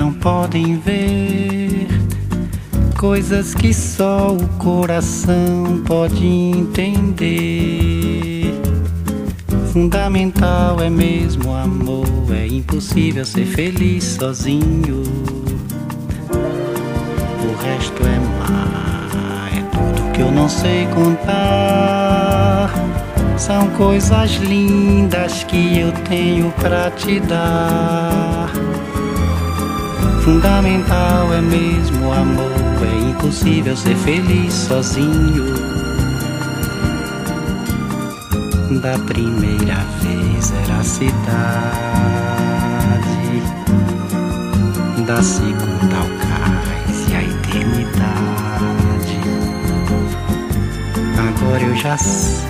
não podem ver, coisas que só o coração pode entender. Fundamental é mesmo o amor, é impossível ser feliz sozinho. O resto é mar, é tudo que eu não sei contar. São coisas lindas que eu tenho pra te dar. Fundamental é mesmo o amor, é impossível ser feliz sozinho. Da primeira vez era a cidade, da segunda ao cais e a eternidade. Agora eu já sei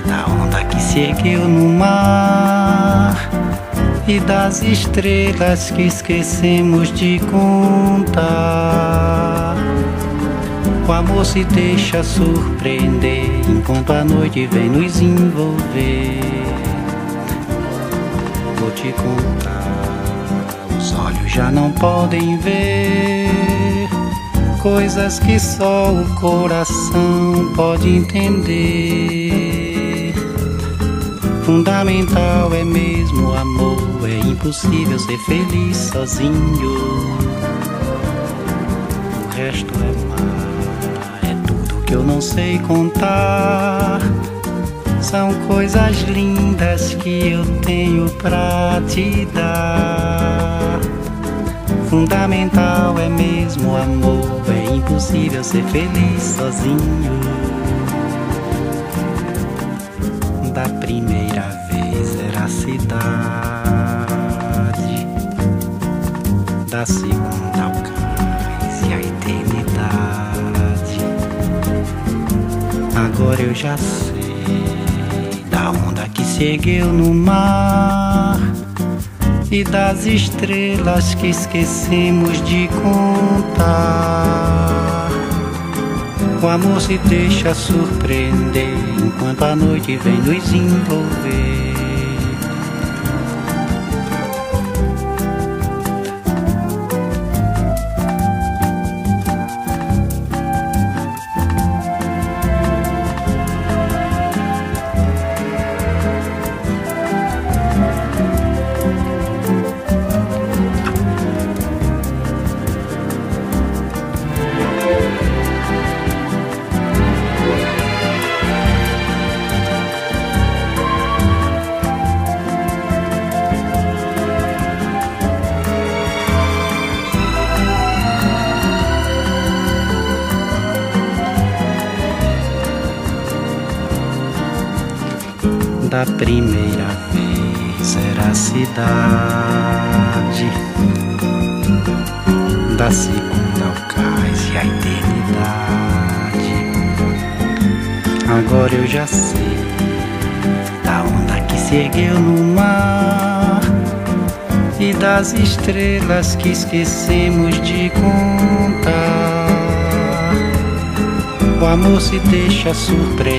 da onda que se ergueu no mar e das estrelas que esquecemos de contar. O amor se deixa surpreender enquanto a noite vem nos envolver. Vou te contar, os olhos já não podem ver, coisas que só o coração pode entender. Fundamental é mesmo o amor, é impossível ser feliz sozinho. O resto é mar, é tudo que eu não sei contar. São coisas lindas que eu tenho pra te dar. Fundamental é mesmo o amor, é impossível ser feliz sozinho. Da primeira vez era a cidade, da segunda ao cais e a eternidade. Agora eu já sei da onda que se ergueu no mar e das estrelas que esquecemos de contar. O amor se deixa surpreender enquanto a noite vem nos envolver. Da primeira vez era a cidade, da segunda ao cais e a eternidade. Agora eu já sei da onda que se ergueu no mar e das estrelas que esquecemos de contar. O amor se deixa surpreender